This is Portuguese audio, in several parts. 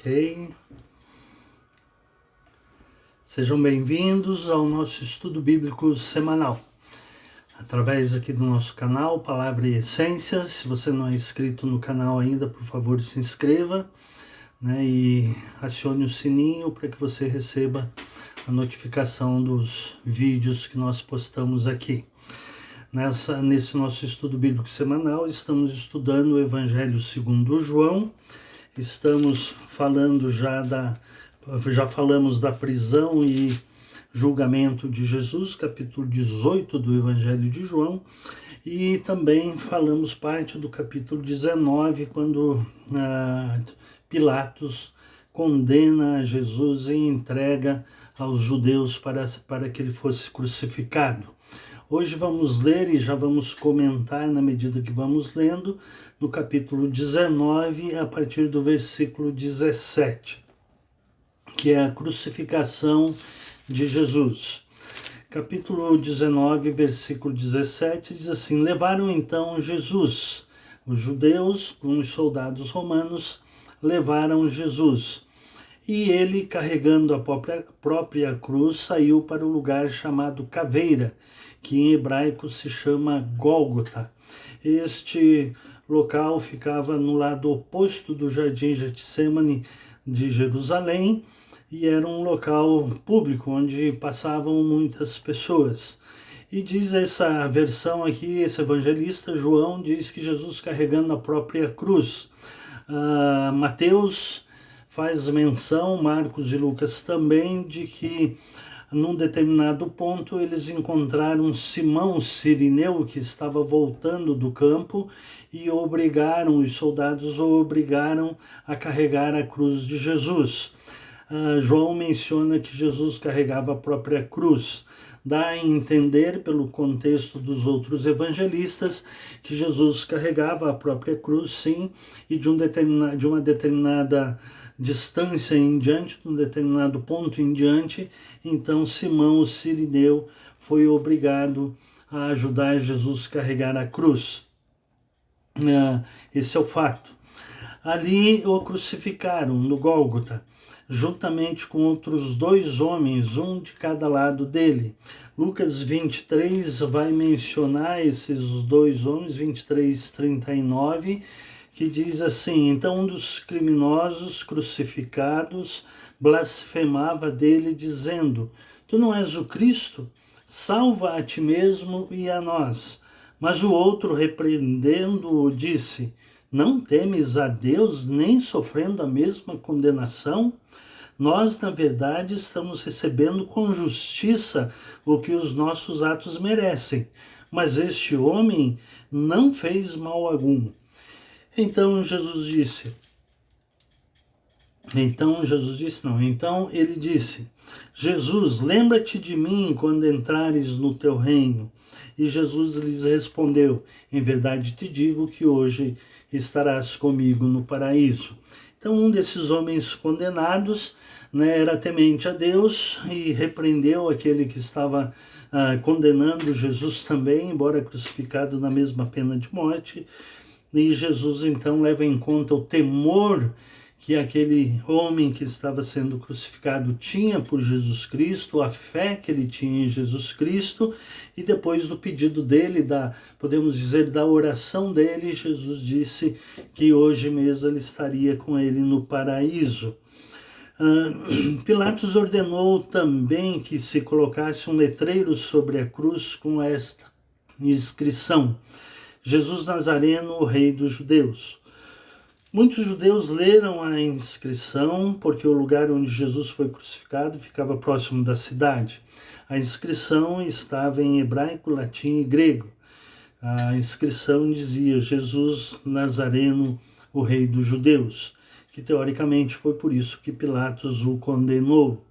Ok? Sejam bem-vindos ao nosso estudo bíblico semanal. Através aqui do nosso canal, Palavra e Essência. Se você não é inscrito no canal ainda, por favor, se inscreva, né, e acione o sininho para que você receba a notificação dos vídeos que nós postamos aqui. Nesse nosso estudo bíblico semanal, estamos estudando o Evangelho segundo João. Estamos falando já falamos da prisão e julgamento de Jesus, capítulo 18 do Evangelho de João, e também falamos parte do capítulo 19, quando Pilatos condena Jesus e entrega aos judeus para que ele fosse crucificado. Hoje vamos ler e já vamos comentar na medida que vamos lendo no capítulo 19, a partir do versículo 17, que é a crucificação de Jesus. Capítulo 19, versículo 17, diz assim: Levaram então Jesus, os judeus com os soldados romanos, levaram Jesus. E ele, carregando a própria cruz, saiu para o lugar chamado Caveira, que em hebraico se chama Gólgota. Este local ficava no lado oposto do Jardim Getsêmani de Jerusalém e era um local público onde passavam muitas pessoas. E diz essa versão aqui, esse evangelista João diz que Jesus carregando a própria cruz. Mateus faz menção, Marcos e Lucas também, de que num determinado ponto eles encontraram Simão Cirineu, que estava voltando do campo, e os soldados o obrigaram a carregar a cruz de Jesus. João menciona que Jesus carregava a própria cruz. Dá a entender, pelo contexto dos outros evangelistas, que Jesus carregava a própria cruz, sim, e de uma determinada distância em diante, de um determinado ponto em diante, então Simão, o Cirineu, foi obrigado a ajudar Jesus a carregar a cruz. Esse é o fato. Ali o crucificaram no Gólgota, juntamente com outros dois homens, um de cada lado dele. Lucas 23 vai mencionar esses dois homens, 23, 39, que diz assim: Então um dos criminosos crucificados blasfemava dele, dizendo: Tu não és o Cristo? Salva a ti mesmo e a nós. Mas o outro, repreendendo-o, disse: Não temes a Deus, nem sofrendo a mesma condenação? Nós, na verdade, estamos recebendo com justiça o que os nossos atos merecem, mas este homem não fez mal algum. Então ele disse: Jesus, lembra-te de mim quando entrares no teu reino. E Jesus lhes respondeu: Em verdade te digo que hoje estarás comigo no paraíso. Então um desses homens condenados, era temente a Deus e repreendeu aquele que estava condenando Jesus também, embora crucificado na mesma pena de morte. E Jesus então leva em conta o temor que aquele homem que estava sendo crucificado tinha por Jesus Cristo, a fé que ele tinha em Jesus Cristo, e depois do pedido dele, podemos dizer, da oração dele, Jesus disse que hoje mesmo ele estaria com ele no paraíso. Pilatos ordenou também que se colocasse um letreiro sobre a cruz com esta inscrição: Jesus Nazareno, o Rei dos Judeus. Muitos judeus leram a inscrição porque o lugar onde Jesus foi crucificado ficava próximo da cidade. A inscrição estava em hebraico, latim e grego. A inscrição dizia: Jesus Nazareno, o Rei dos Judeus, que teoricamente foi por isso que Pilatos o condenou.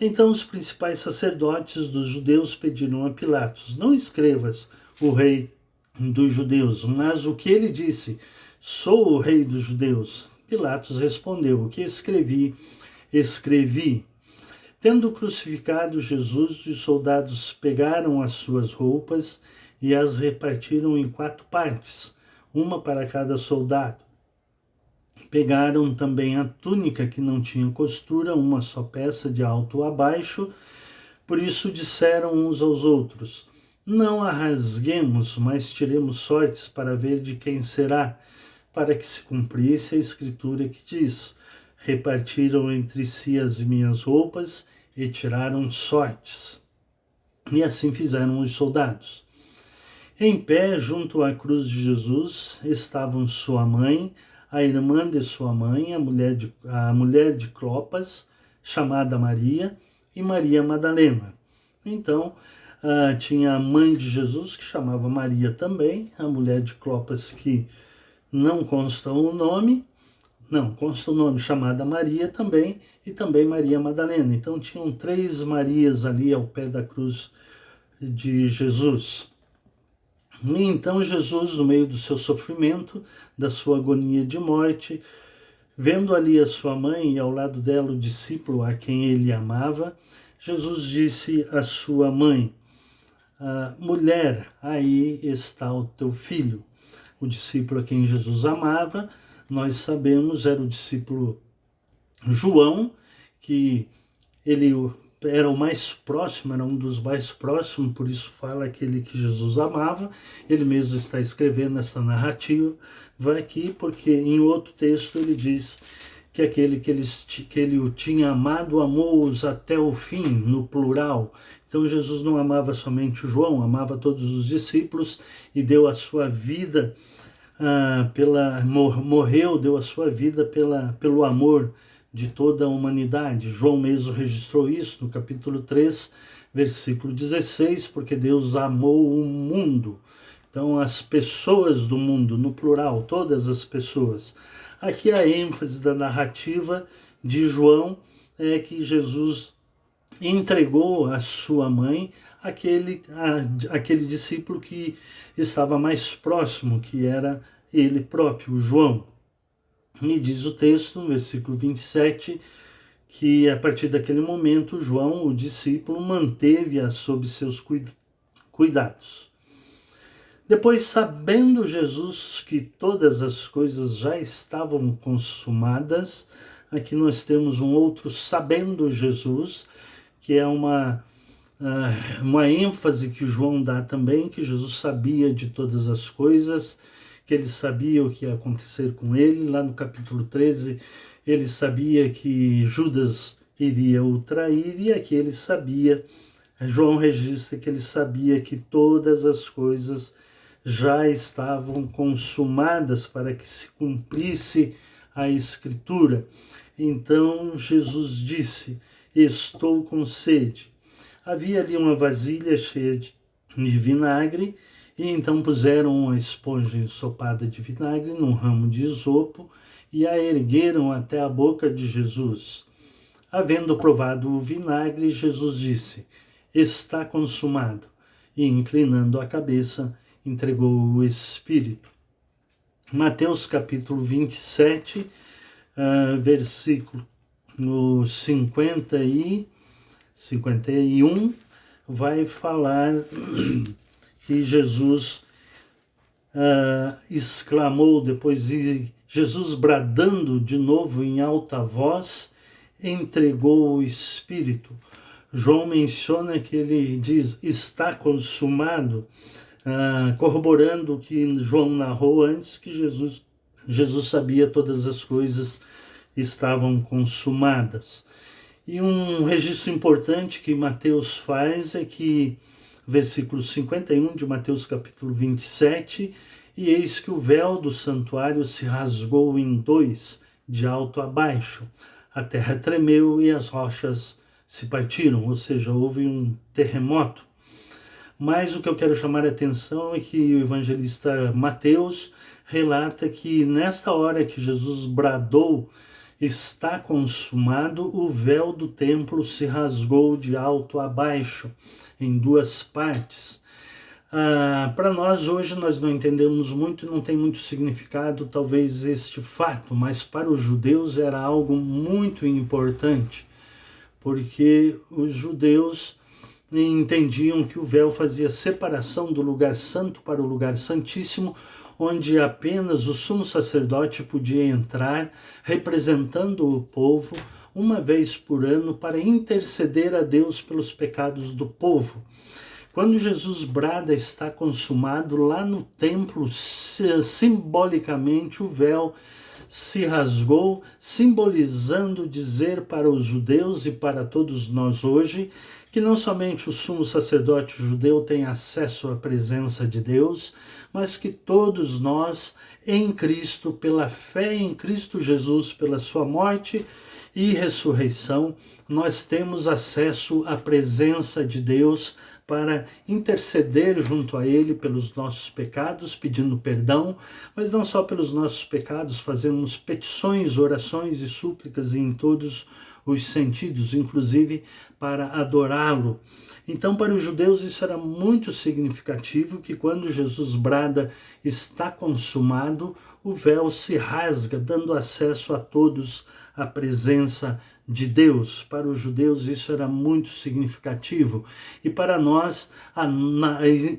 Então os principais sacerdotes dos judeus pediram a Pilatos: Não escrevas o Rei dos Judeus, mas o que ele disse: Sou o Rei dos Judeus. Pilatos respondeu: O que escrevi, escrevi. Tendo crucificado Jesus, os soldados pegaram as suas roupas e as repartiram em 4 partes, uma para cada soldado. Pegaram também a túnica que não tinha costura, uma só peça de alto a baixo. Por isso disseram uns aos outros: não a rasguemos, mas tiremos sortes para ver de quem será, para que se cumprisse a escritura que diz: repartiram entre si as minhas roupas e tiraram sortes. E assim fizeram os soldados. Em pé, junto à cruz de Jesus, estavam sua mãe, a irmã de sua mãe, a mulher de Clopas, chamada Maria, e Maria Madalena. Então, tinha a mãe de Jesus, que chamava Maria também, a mulher de Clopas, que não consta o nome, chamada Maria também, e também Maria Madalena. Então, tinham 3 Marias ali ao pé da cruz de Jesus. E então Jesus, no meio do seu sofrimento, da sua agonia de morte, vendo ali a sua mãe e ao lado dela o discípulo a quem ele amava, Jesus disse à sua mãe: mulher, aí está o teu filho. O discípulo a quem Jesus amava, nós sabemos, era o discípulo João, que ele era o mais próximo, era um dos mais próximos, por isso fala aquele que Jesus amava. Ele mesmo está escrevendo essa narrativa, vai aqui, porque em outro texto ele diz que aquele que ele o tinha amado, amou-os até o fim, no plural. Então Jesus não amava somente João, amava todos os discípulos e deu a sua vida, morreu, deu a sua vida pelo amor de toda a humanidade. João mesmo registrou isso no capítulo 3, versículo 16, porque Deus amou o mundo. Então, as pessoas do mundo, no plural, todas as pessoas. Aqui a ênfase da narrativa de João é que Jesus entregou a sua mãe aquele discípulo que estava mais próximo, que era ele próprio, João. E diz o texto, no versículo 27, que a partir daquele momento, João, o discípulo, manteve-a sob seus cuidados. Depois, sabendo Jesus que todas as coisas já estavam consumadas, aqui nós temos um outro sabendo Jesus, que é uma ênfase que João dá também, que Jesus sabia de todas as coisas, que ele sabia o que ia acontecer com ele. Lá no capítulo 13, ele sabia que Judas iria o trair, e aqui ele sabia, João registra que ele sabia que todas as coisas já estavam consumadas para que se cumprisse a Escritura. Então Jesus disse: estou com sede. Havia ali uma vasilha cheia de vinagre, e então puseram uma esponja ensopada de vinagre num ramo de isopo e a ergueram até a boca de Jesus. Havendo provado o vinagre, Jesus disse: está consumado. E inclinando a cabeça, entregou o Espírito. Mateus capítulo 27, versículo 50 e 51, vai falar que Jesus exclamou depois, Jesus bradando de novo em alta voz, entregou o Espírito. João menciona que ele diz: está consumado, corroborando o que João narrou antes, que Jesus sabia todas as coisas estavam consumadas. E um registro importante que Mateus faz é que, versículo 51 de Mateus capítulo 27, e eis que o véu do santuário se rasgou em 2, de alto a baixo. A terra tremeu e as rochas se partiram, ou seja, houve um terremoto. Mas o que eu quero chamar a atenção é que o evangelista Mateus relata que nesta hora que Jesus bradou: está consumado, o véu do templo se rasgou de alto a baixo, em 2 partes. Para nós hoje nós não entendemos muito, não tem muito significado talvez este fato, mas para os judeus era algo muito importante, porque os judeus entendiam que o véu fazia separação do lugar santo para o lugar santíssimo, onde apenas o sumo sacerdote podia entrar, representando o povo, uma vez por ano, para interceder a Deus pelos pecados do povo. Quando Jesus brada está consumado, lá no templo, simbolicamente o véu se rasgou, simbolizando dizer para os judeus e para todos nós hoje que não somente o sumo sacerdote judeu tem acesso à presença de Deus, mas que todos nós, em Cristo, pela fé em Cristo Jesus, pela sua morte e ressurreição, nós temos acesso à presença de Deus para interceder junto a Ele pelos nossos pecados, pedindo perdão, mas não só pelos nossos pecados, fazemos petições, orações e súplicas em todos os sentidos, inclusive para adorá-lo. Então, para os judeus isso era muito significativo, que quando Jesus brada está consumado, o véu se rasga, dando acesso a todos à presença de Deus. Para os judeus isso era muito significativo, e para nós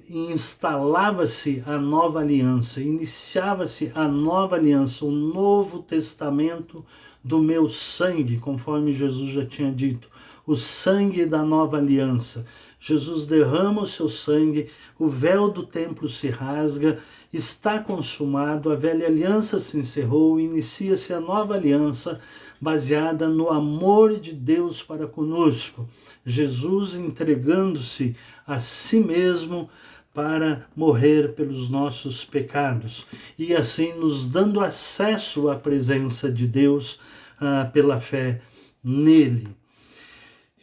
instalava-se a nova aliança, iniciava-se a nova aliança, o novo testamento do meu sangue, conforme Jesus já tinha dito, o sangue da nova aliança. Jesus derrama o seu sangue, o véu do templo se rasga, está consumado, a velha aliança se encerrou, inicia-se a nova aliança, baseada no amor de Deus para conosco. Jesus entregando-se a si mesmo para morrer pelos nossos pecados e assim nos dando acesso à presença de Deus pela fé nele.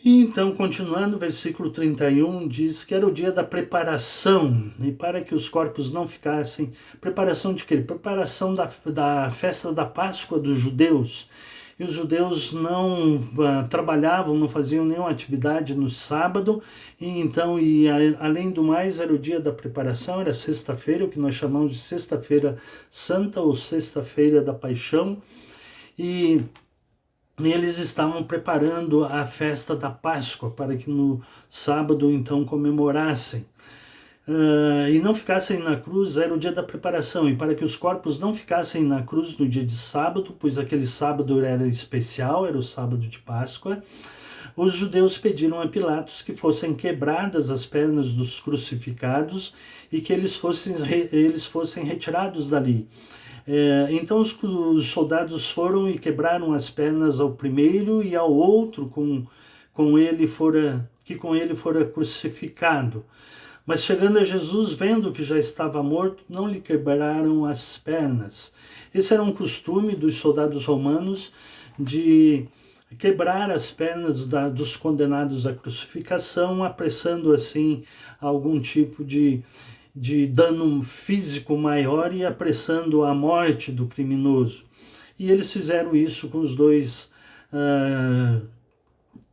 E então, continuando, o versículo 31 diz que era o dia da preparação, e para que os corpos não ficassem... Preparação de quê? Preparação da festa da Páscoa dos judeus. E os judeus não trabalhavam, não faziam nenhuma atividade no sábado, e então, além do mais, era o dia da preparação, era sexta-feira, o que nós chamamos de Sexta-feira Santa ou Sexta-feira da Paixão, e eles estavam preparando a festa da Páscoa para que no sábado então comemorassem. E não ficassem na cruz, era o dia da preparação, e para que os corpos não ficassem na cruz no dia de sábado, pois aquele sábado era especial, era o sábado de Páscoa, os judeus pediram a Pilatos que fossem quebradas as pernas dos crucificados e que eles fossem retirados dali. Então os soldados foram e quebraram as pernas ao primeiro e ao outro que com ele fora crucificado. Mas chegando a Jesus, vendo que já estava morto, não lhe quebraram as pernas. Esse era um costume dos soldados romanos de quebrar as pernas dos condenados à crucificação, apressando assim algum tipo de dano físico maior e apressando a morte do criminoso. E eles fizeram isso com os dois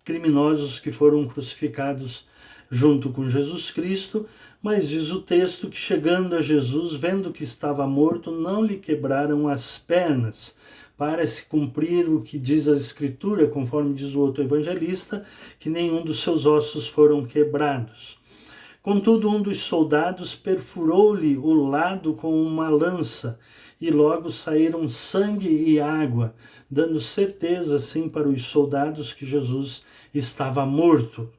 criminosos que foram crucificados junto com Jesus Cristo, mas diz o texto que chegando a Jesus, vendo que estava morto, não lhe quebraram as pernas, para se cumprir o que diz a Escritura, conforme diz o outro evangelista, que nenhum dos seus ossos foram quebrados. Contudo, um dos soldados perfurou-lhe o lado com uma lança, e logo saíram sangue e água, dando certeza, assim, para os soldados que Jesus estava morto.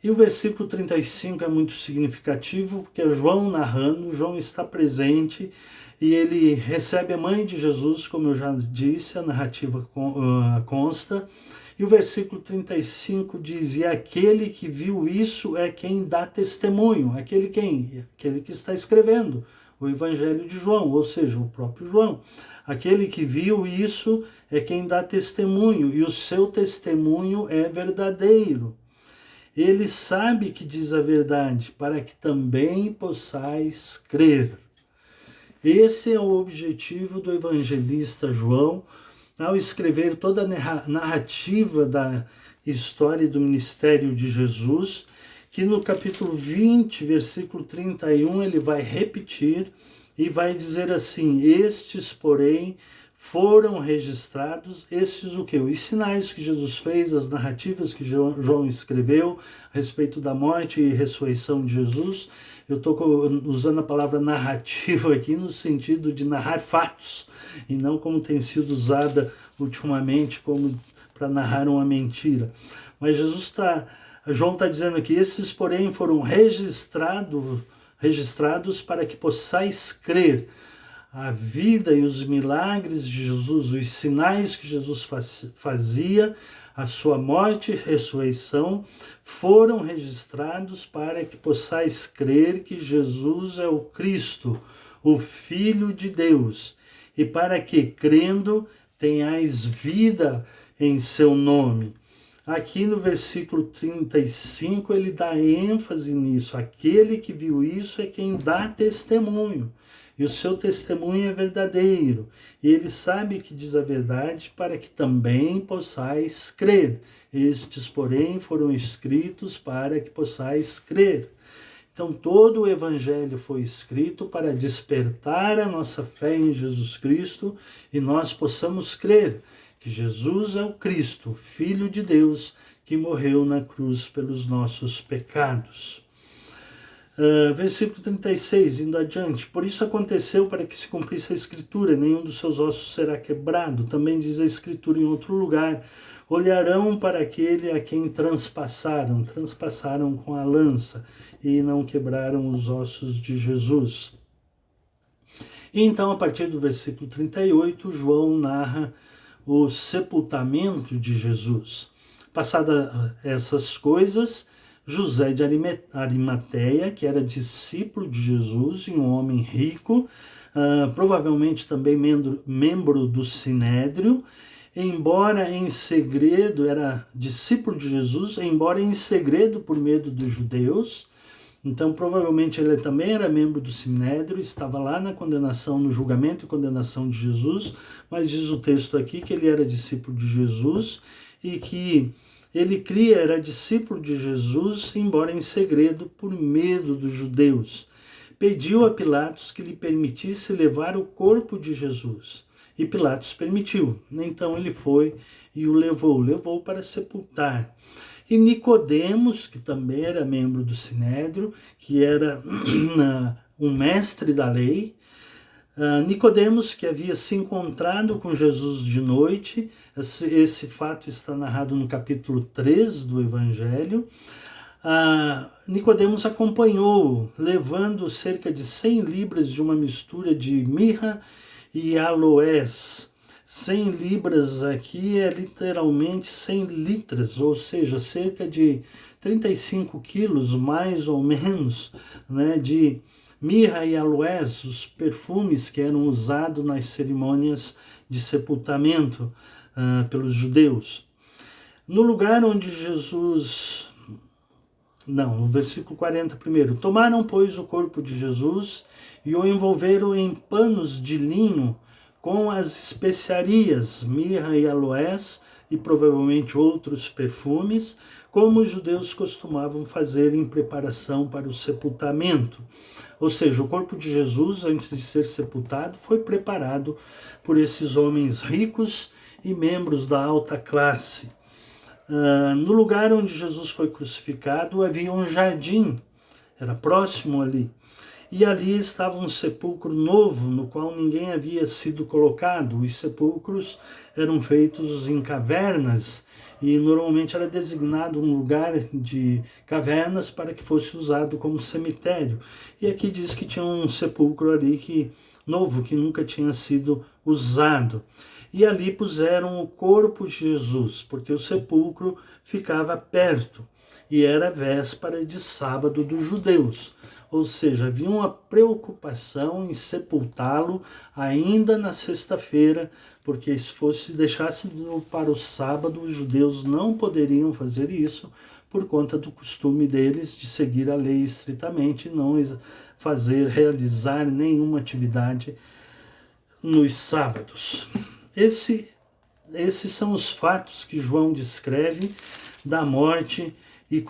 E o versículo 35 é muito significativo, porque é João narrando, João está presente, e ele recebe a mãe de Jesus, como eu já disse, a narrativa consta. E o versículo 35 diz, e aquele que viu isso é quem dá testemunho. Aquele quem? Aquele que está escrevendo o Evangelho de João, ou seja, o próprio João. Aquele que viu isso é quem dá testemunho, e o seu testemunho é verdadeiro. Ele sabe que diz a verdade, para que também possais crer. Esse é o objetivo do evangelista João, ao escrever toda a narrativa da história do ministério de Jesus, que no capítulo 20, versículo 31, ele vai repetir e vai dizer assim, estes, porém, foram registrados, estes o quê? Os sinais que Jesus fez, as narrativas que João escreveu a respeito da morte e ressurreição de Jesus, eu estou usando a palavra narrativa aqui no sentido de narrar fatos, e não como tem sido usada ultimamente como para narrar uma mentira. Mas João está dizendo aqui, esses porém foram registrados para que possais crer. A vida e os milagres de Jesus, os sinais que Jesus fazia, a sua morte e ressurreição, foram registrados para que possais crer que Jesus é o Cristo, o Filho de Deus, e para que, crendo, tenhais vida em seu nome. Aqui no versículo 35 ele dá ênfase nisso. Aquele que viu isso é quem dá testemunho. E o seu testemunho é verdadeiro. E ele sabe que diz a verdade para que também possais crer. Estes, porém, foram escritos para que possais crer. Então, todo o Evangelho foi escrito para despertar a nossa fé em Jesus Cristo e nós possamos crer que Jesus é o Cristo, Filho de Deus, que morreu na cruz pelos nossos pecados. Versículo 36, indo adiante. Por isso aconteceu para que se cumprisse a Escritura, nenhum dos seus ossos será quebrado. Também diz a Escritura em outro lugar, olharão para aquele a quem transpassaram com a lança, e não quebraram os ossos de Jesus. E então, a partir do versículo 38, João narra o sepultamento de Jesus. Passadas essas coisas, José de Arimateia, que era discípulo de Jesus e um homem rico, provavelmente também membro do Sinédrio, embora em segredo, era discípulo de Jesus, embora em segredo por medo dos judeus. Então, provavelmente ele também era membro do Sinédrio, estava lá na condenação, no julgamento e condenação de Jesus, mas diz o texto aqui que ele era discípulo de Jesus e que ele era discípulo de Jesus, embora em segredo por medo dos judeus. Pediu a Pilatos que lhe permitisse levar o corpo de Jesus. E Pilatos permitiu. Então ele foi e o levou para sepultar. E Nicodemos, que também era membro do Sinédrio, que era um mestre da lei, Nicodemos, que havia se encontrado com Jesus de noite, esse fato está narrado no capítulo 3 do Evangelho, Nicodemos acompanhou, levando cerca de 100 libras de uma mistura de mirra e aloés. 100 libras aqui é literalmente 100 litras, ou seja, cerca de 35 quilos, mais ou menos, né, de mirra e aloés, os perfumes que eram usados nas cerimônias de sepultamento pelos judeus. No lugar onde no versículo 40 primeiro, tomaram, pois, o corpo de Jesus e o envolveram em panos de linho com as especiarias, mirra e aloés, e provavelmente outros perfumes, como os judeus costumavam fazer em preparação para o sepultamento. Ou seja, o corpo de Jesus, antes de ser sepultado, foi preparado por esses homens ricos e membros da alta classe. No lugar onde Jesus foi crucificado havia um jardim, era próximo ali. E ali estava um sepulcro novo, no qual ninguém havia sido colocado. Os sepulcros eram feitos em cavernas e normalmente era designado um lugar de cavernas para que fosse usado como cemitério. E aqui diz que tinha um sepulcro ali novo, que nunca tinha sido usado. E ali puseram o corpo de Jesus, porque o sepulcro ficava perto e era véspera de sábado dos judeus. Ou seja, havia uma preocupação em sepultá-lo ainda na sexta-feira, porque se deixasse para o sábado, os judeus não poderiam fazer isso por conta do costume deles de seguir a lei estritamente e não realizar nenhuma atividade nos sábados. Esses são os fatos que João descreve da morte e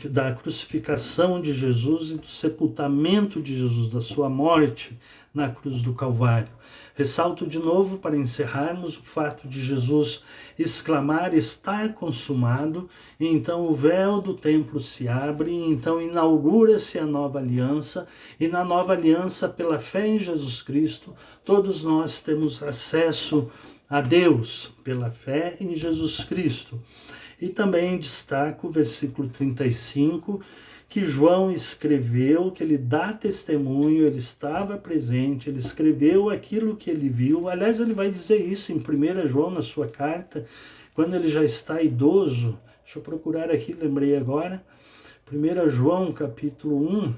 da crucificação de Jesus e do sepultamento de Jesus, da sua morte na cruz do Calvário. Ressalto de novo, para encerrarmos, o fato de Jesus exclamar: "Está consumado", e então o véu do templo se abre, e então inaugura-se a nova aliança, e na nova aliança, pela fé em Jesus Cristo, todos nós temos acesso a Deus, pela fé em Jesus Cristo. E também destaco o versículo 35, que João escreveu, que ele dá testemunho, ele estava presente, ele escreveu aquilo que ele viu. Aliás, ele vai dizer isso em 1 João, na sua carta, quando ele já está idoso. Deixa eu procurar aqui, lembrei agora. 1 João, capítulo 1,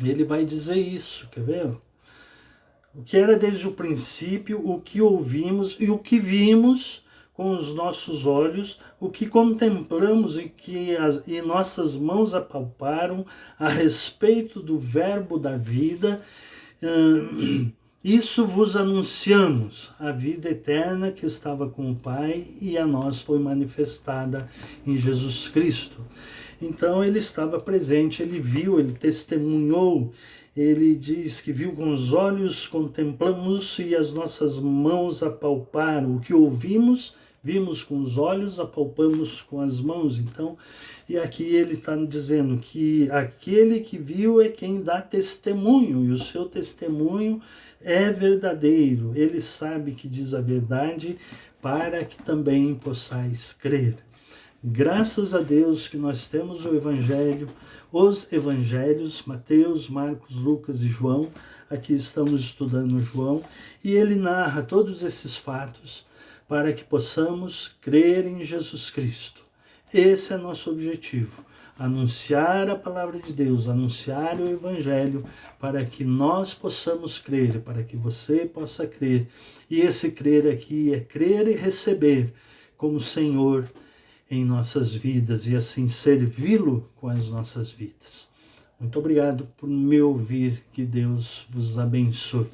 ele vai dizer isso, quer ver? O que era desde o princípio, o que ouvimos e o que vimos com os nossos olhos, o que contemplamos e nossas mãos apalparam a respeito do verbo da vida, isso vos anunciamos, a vida eterna que estava com o Pai e a nós foi manifestada em Jesus Cristo. Então ele estava presente, ele viu, ele testemunhou, ele diz que viu com os olhos, contemplamos e as nossas mãos apalparam. O que ouvimos, vimos com os olhos, apalpamos com as mãos. Então, e aqui ele está dizendo que aquele que viu é quem dá testemunho, e o seu testemunho é verdadeiro. Ele sabe que diz a verdade, para que também possais crer. Graças a Deus que nós temos o Evangelho, os Evangelhos, Mateus, Marcos, Lucas e João. Aqui estamos estudando João, e ele narra todos esses fatos para que possamos crer em Jesus Cristo. Esse é nosso objetivo, anunciar a palavra de Deus, anunciar o Evangelho, para que nós possamos crer, para que você possa crer. E esse crer aqui é crer e receber como Senhor em nossas vidas, e assim servi-lo com as nossas vidas. Muito obrigado por me ouvir, que Deus vos abençoe.